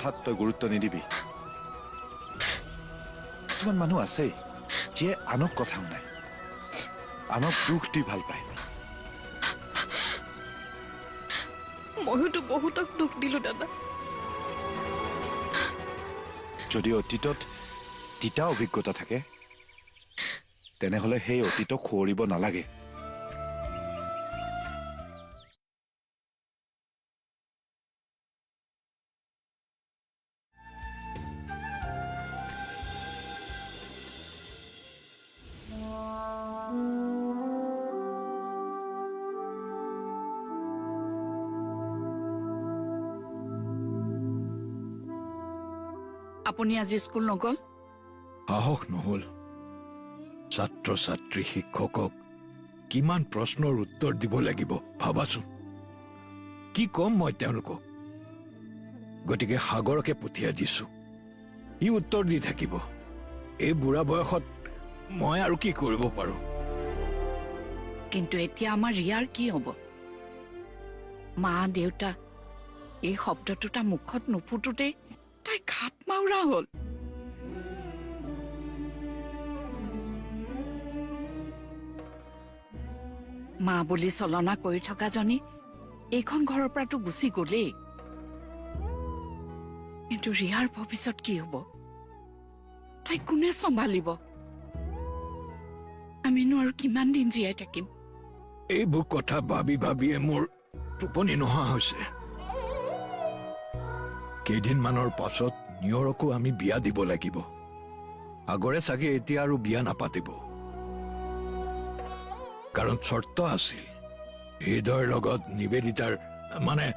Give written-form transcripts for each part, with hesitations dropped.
কথাত তই গুৰুত্ব নিদিবি কিছুমান মানুহ আছে যিয়ে আনক কথা শুনায় আনক দুখ দি ভাল পায় মইতো বহুতক দুখ দিলো দাদা যদি অতীতত তিতা অভিজ্ঞতা থাকে তেনেহলে সেই অতীতক খুঁৱৰিব নালাগে আপুনি আজি স্কুল নগল সাহস নহল ছাত্ৰ ছাত্ৰী শিক্ষকক কিমান প্ৰশ্নৰ উত্তৰ দিব লাগিব ভাবাচোন কি কম মই তেওঁলোকক গতিকে সাগৰকে পঠিয়াই দিছো ই উত্তৰ দি থাকিব এই বুঢ়া বয়সত মই আৰু কি কৰিব পাৰো কিন্তু এতিয়া আমাৰ ৰিয়াৰ কি হ'ব মা দেউতা এই শব্দটো তাৰ মুখত নুফুটোতে তাই ঘাট মাউৰা হ'ল মা বুলি চলনা কৰি থকা জনী এইখন ঘৰৰ পৰাতো গুচি গলেই কিন্তু ৰিয়াৰ ভৱিষ্যত কি হ'ব তাই কোনে চম্ভালিব আমিনো আৰু কিমান দিন জীয়াই থাকিম এইবোৰ কথা ভাবি ভাবিয়ে মোৰ টোপনি নোহোৱা হৈছে কেইদিনমানৰ পাছত নিয়ৰকো আমি বিয়া দিব লাগিব আগৰে চাগে এতিয়া আৰু বিয়া নাপাতিব কাৰণ চৰ্ত আছিল হৃদয়ৰ লগত নিবেদিতাৰ মানে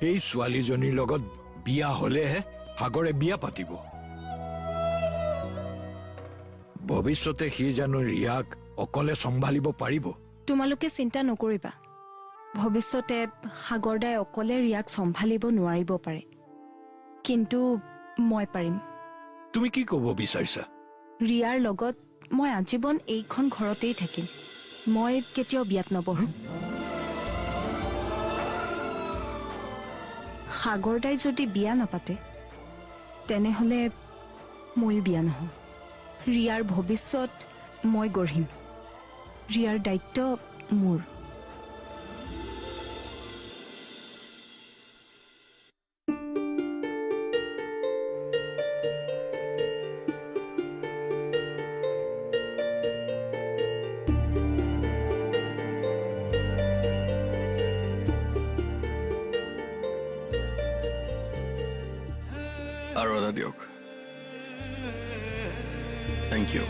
এই ছোৱালীজনীৰ লগত বিয়া হলেহে সাগৰে বিয়া পাতিব ভৱিষ্যতে সি জানো ৰিয়াক অকলে চম্ভালিব পাৰিব তোমালোকে চিন্তা নকৰিবা ভৱিষ্যতে সাগৰদাই অকলে ৰিয়াক চম্ভালিব নোৱাৰিব পাৰে কিন্তু মই পাৰিম তুমি কি ক'ব বিচাৰিছা ৰিয়াৰ লগত মই আজীৱন এইখন ঘৰতেই থাকিম মই কেতিয়াও বিয়াত নবহো সাগৰদাই যদি বিয়া নাপাতে তেনেহলে ময়ো বিয়া নহওঁ ৰিয়াৰ ভৱিষ্যত মই গঢ়িম ৰিয়াৰ দায়িত্ব মোৰ আৰু এটা দিয়ক থেংক ইউ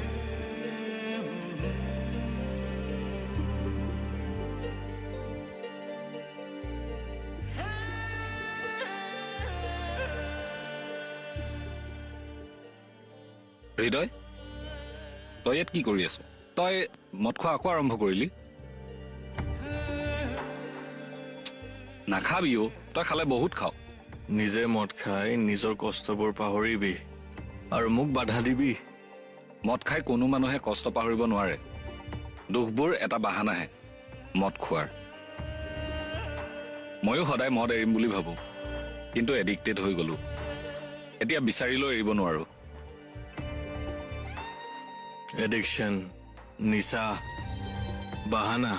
হৃদয় তই ইয়াত কি কৰি আছ তই মদ খোৱা আকৌ আৰম্ভ কৰিলি নাখাবিও তই খালে বহুত খাও নিজে মদ খাই নিজৰ কষ্টবোৰ পাহৰিবি আৰু মোক বাধা দিবি মদ খাই কোনো মানুহে কষ্ট পাহৰিব নোৱাৰে দুখবোৰ এটা বাহানাহে মদ খোৱাৰ ময়ো সদায় মদ এৰিম বুলি ভাবো কিন্তু এডিক্টেড হৈ গলো এতিয়া বিচাৰিলেও এৰিব নোৱাৰো এডিকশ্যন নিচা বাহানা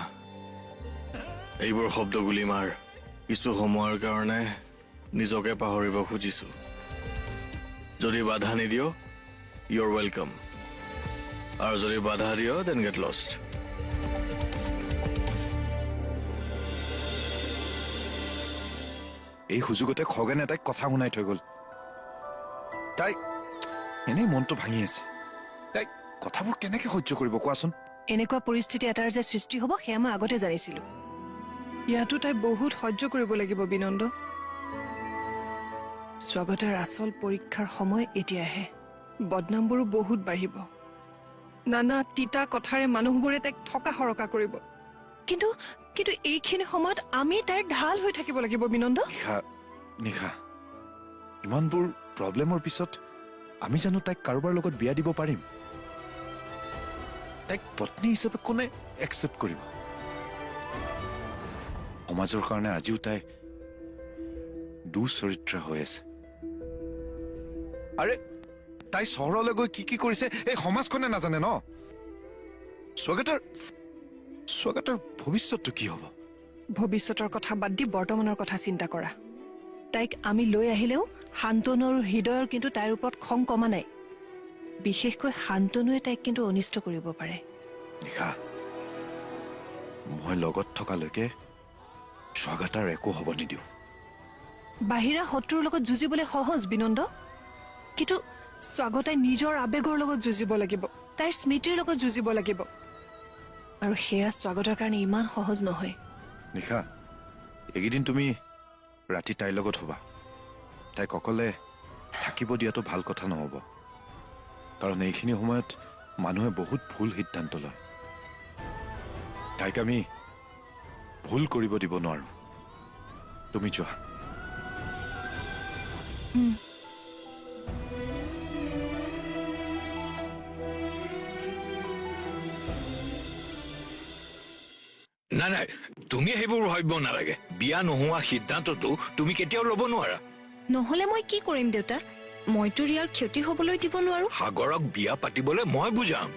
এইবোৰ শব্দগুলি মাৰ কিছু সময়ৰ কাৰণে নিজকে পাহৰিব খুজিছো যদি বাধা নিদিয় ইউৰ ৱেলকাম আৰু যদি বাধা দিয় দেন গেট লষ্ট এই সুযোগতে খগেনে তাইক কথা শুনাই থৈ গল তাই এনেই মনটো ভাঙি আছে তাই কথাবোৰ কেনেকে সহ্য কৰিব কোৱাচোন এনেকুৱা পৰিস্থিতি এটাৰ যে সৃষ্টি হ'ব সেয়া মই আগতে জানিছিলো ইয়াতো তাই বহুত সহ্য কৰিব লাগিব বিনন্দ স্বাগতাৰ আচল পৰীক্ষাৰ সময় এতিয়াহে বদনামবোৰো বহুত বাঢ়িব নানা তিতা কথাৰে মানুহবোৰে তাইক থকা সৰকা কৰিব কিন্তু কিন্তু এইখিনি সময়ত আমি তাইৰ ঢাল হৈ থাকিব লাগিব বিনন্দ নিশা ইমানবোৰ প্ৰব্লেমৰ পিছত আমি জানো তাইক কাৰোবাৰ লগত বিয়া দিব পাৰিম তাইক পত্নী হিচাপে কোনে একচেপ্ট কৰিব সমাজৰ কাৰণে আজিও তাই দুচৰিত্ৰ হৈ আছে আৰে তাই চহৰলৈ গৈ কি কৰিছে এই সমাজখনে নাজানে ন স্বাগতাৰ ভৱিষ্যতটো কি হ'ব ভৱিষ্যতৰ কথা বাদ দি বৰ্তমানৰ কথা চিন্তা কৰা তাইক আমি লৈ আহিলেও শান্তনু আৰু হৃদয়ৰ কিন্তু তাইৰ ওপৰত খং কমা নাই বিশেষকৈ শান্তনুৱে তাইক কিন্তু অনিষ্ট কৰিব পাৰে নিশা মই লগত থকালৈকে স্বাগতাৰ একো হ'ব নিদিওঁ বাহিৰা শত্ৰুৰ লগত যুঁজিবলৈ সহজ বিনন্দ কিন্তু স্বাগতাই নিজৰ আবেগৰ লগত যুঁজিব লাগিব তাইৰ স্মৃতিৰ লগত যুঁজিব লাগিব আৰু সেয়া স্বাগতাৰ কাৰণে ইমান সহজ নহয় নিশা এইকেইদিন তুমি ৰাতি তাইৰ লগত হ'বা তাইক অকলে থাকিব দিয়াটো ভাল কথা নহ'ব কাৰণ এইখিনি সময়ত মানুহে বহুত ভুল সিদ্ধান্ত লয় তাইক আমি ভুল কৰিব দিব নোৱাৰো তুমি যোৱা নাই তুমি সেইবোৰ ভাবিব নালাগে বিয়া নোহোৱা সিদ্ধান্তটো তুমি কেতিয়াও ল'ব নোৱাৰা নহলে মই কি কৰিম দেউতা মইতো ৰিয়াৰ ক্ষতি হবলৈ দিব নোৱাৰো সাগৰক বিয়া পাতিবলৈ মই বুজাম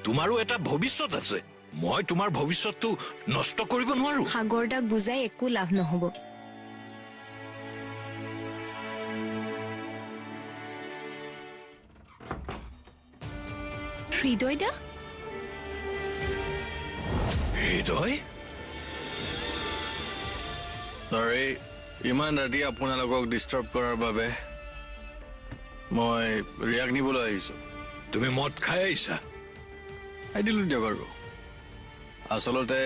তোমাৰো এটা ভৱিষ্যত আছে মই তোমাৰ ভৱিষ্যতটো নষ্ট কৰিব নোৱাৰো সাগৰ দাক বুজাই একো লাভ নহব হৃদয় দা হৃদয় চৰি ইমান ৰাতি আপোনালোকক ডিষ্টাৰ্ব কৰাৰ বাবে মই ৰিয়াক নিবলৈ আহিছো তুমি মদ খাই আহিছা দিলো দিয়ক আৰু আচলতে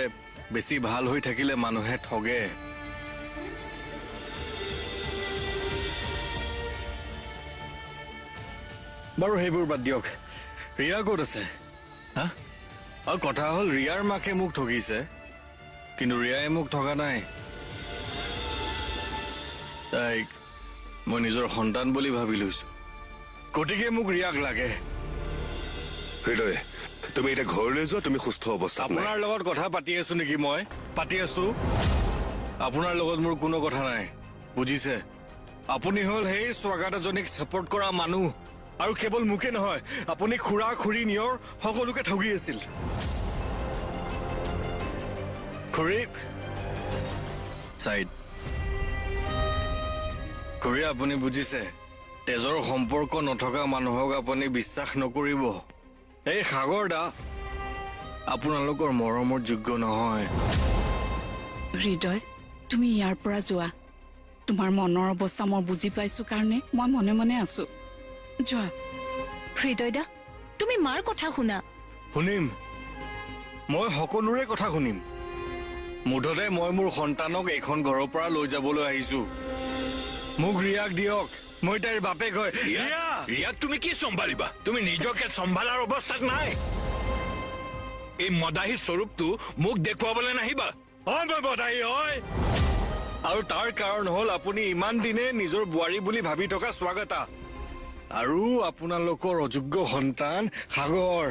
বেছি ভাল হৈ থাকিলে মানুহে ঠগে বাৰু সেইবোৰ বাদ দিয়ক ৰিয়া ক'ত আছে হা আৰু কথা হ'ল ৰিয়াৰ মাকে মোক ঠগিছে কিন্তু ৰিয়াই মোক ঠগা নাই তাইক মই নিজৰ সন্তান বুলি ভাবি লৈছো গতিকে মোক ৰিয়াক লাগে হৃদয় তুমি এতিয়া ঘৰলৈ যোৱা তুমি সুস্থ অৱস্থা আপোনাৰ লগত কথা পাতি আছো নেকি মই পাতি আছো আপোনাৰ লগত মোৰ কোনো কথা নাই বুজিছে আপুনি হ'ল সেই স্বাগত এজনীক ছাপৰ্ট কৰা মানুহ আৰু কেৱল মোকে নহয় আপুনি খুৰা খুৰী নিয়ৰ সকলোকে ঠগি আছিল খুৰী চাইড খুৰী আপুনি বুজিছে তেজৰ সম্পৰ্ক নথকা মানুহক আপুনি বিশ্বাস নকৰিব এই সাগৰ দা আপোনালোকৰ মৰমৰ যোগ্য নহয় হৃদয় তুমি ইয়াৰ পৰা যোৱা তোমাৰ মনৰ অৱস্থা মই বুজি পাইছো কাৰণে মই মনে মনে আছো যোৱা হৃদয় দা তুমি মাৰ কথা শুনা শুনিম মই সকলোৰে কথা শুনিম মুঠতে মই মোৰ সন্তানক এইখন ঘৰৰ পৰা লৈ যাবলৈ আহিছো মোক ৰিয়াক দিয়ক মই তাইৰ বাপেক হয় ৰিয়াক তুমি কি চম্ভালিবা তুমি নিজকে চম্ভালাৰ অৱস্থাত নাই এই মদাহী স্বৰূপটো মোক দেখুৱাবলৈ নাহিবা মই বধাই হয় আৰু তাৰ কাৰণ হ'ল আপুনি ইমান দিনে নিজৰ বোৱাৰী বুলি ভাবি থকা স্বাগতা আৰু আপোনালোকৰ অযোগ্য সন্তান সাগৰ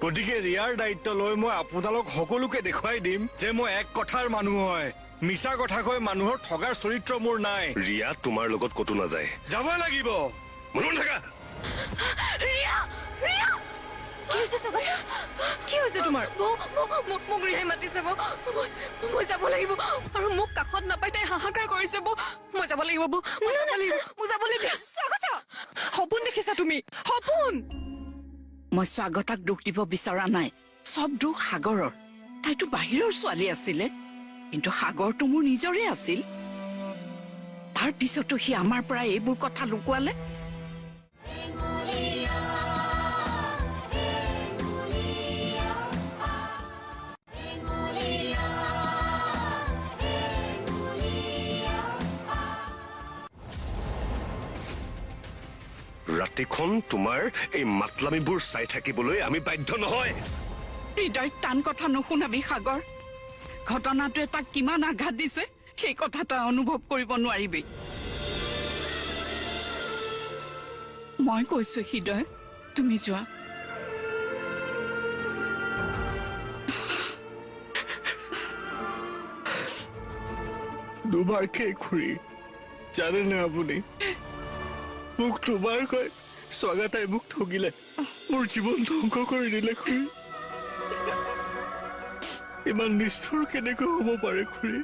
গতিকে ৰিয়াৰ দায়িত্ব লৈ মই আপোনালোক সকলোকে দেখুৱাই দিম যে মই এক কথাৰ মানুহ হয় মিছা কথা কৈ মানুহৰ ঠগাৰ চৰিত্ৰ মোৰ নাই ৰিয়া তোমাৰ লগত ক'তো নাযায় যাব লাগিব মনে মনে থাকা কি হৈছে স্বাগতা কি হৈছে তোমাৰ মোক ৰিহাই মাতিছে মই যাব লাগিব আৰু মোক কাষত নাপাই তাই হাহাকাৰ কৰিছে মই যাব লাগিব মোক যাবলৈ দিয়া স্বাগতা সপোন দেখিছা তুমি সপোন মই স্বাগতাক দুখ দিব বিচৰা নাই চব দুখ সাগৰৰ তাইতো বাহিৰৰ ছোৱালী আছিলে কিন্তু সাগৰটো মোৰ নিজৰে আছিল তাৰ পিছতো সি আমাৰ পৰা এইবোৰ কথা লুকুৱালে ৰাতিখন তোমাৰ এই মাতলামিবোৰ চাই থাকিবলৈ আমি বাধ্য নহয় হৃদয় টান কথা নুশুনাবি সাগৰ ঘটনাটোৱে তাক কিমান আঘাত দিছে সেই কথা তই অনুভৱ কৰিব নোৱাৰিবি মই কৈছো হৃদয় তুমি যোৱা দুবাৰ কে খুৰী জানেনে আপুনি মোক তোমাৰ কয় স্বাগতাই মোক ঠগিলে মোৰ জীৱন ধ্বংস কৰি দিলে খুৰী ইমান নিষ্ঠুৰ কেনেকৈ হ'ব পাৰে খুৰী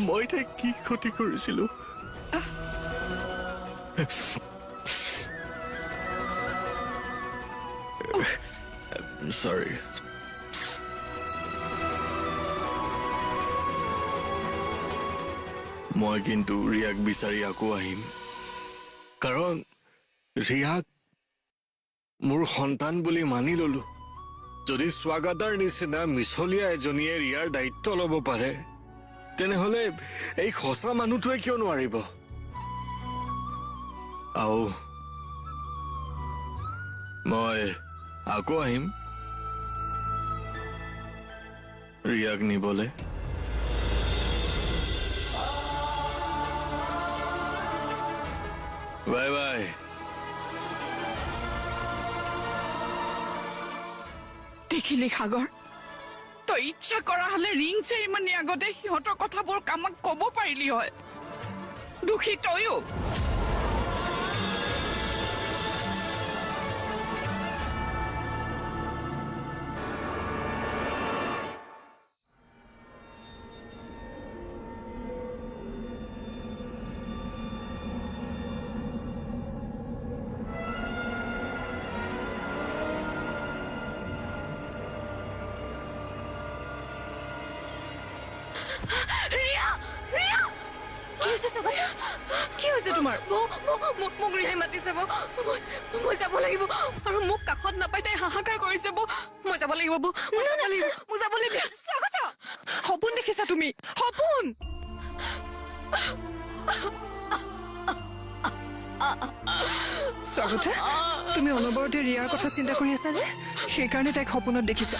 মই তাইক কি ক্ষতি কৰিছিলো Sorry. মই কিন্তু ৰিয়াক বিচাৰি আকৌ আহিম কাৰণ ৰিয়াক মোৰ সন্তান বুলি মানি ললো যদি স্বাগতাৰ নিচিনা মিছলীয়া এজনীয়ে ৰিয়াৰ দায়িত্ব ল'ব পাৰে তেনেহলে এই সঁচা মানুহটোৱে কিয় নোৱাৰিব আৰু মই আকৌ আহিম ৰিয়াক নিবলে বাই বাই দেখিলি সাগৰ তই ইচ্ছা কৰা হলে ৰিং চেৰিমনি আগতে সিহঁতৰ কথাবোৰ কামাক কব পাৰিলি হয় দুখী তয়ো ৰিয়া ৰিয়া কি হৈছে স্বাগতা কি হৈছে তোমাৰ মোক ৰিয়াই মাতিছে মই যাব লাগিব আৰু মোক কাষত নাপাই তাই হাহাকাৰ কৰিছে মই যাব লাগিব মোক যাব লাগিব স্বাগতা সপোন দেখিছা তুমি সপোন স্বাগতা তুমি অনবৰতে ৰিয়াৰ কথা চিন্তা কৰি আছা যে সেইকাৰণে তাইক সপোনত দেখিছা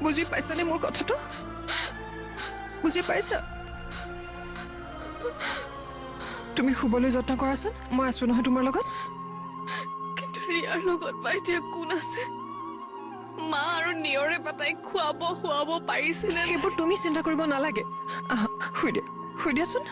বুজি পাইছানে মোৰ কথাটো বুজি পাইছা তুমি শুবলৈ যত্ন কৰাচোন মই আছো নহয় তোমাৰ লগত কিন্তু ৰিয়াৰ লগত বা এতিয়া কোন আছে মা আৰু নিয়ৰে পাতাই খুৱাব পাৰিছিলে সেইবোৰ তুমি চিন্তা কৰিব নালাগে আহা শুই দিয়াচোন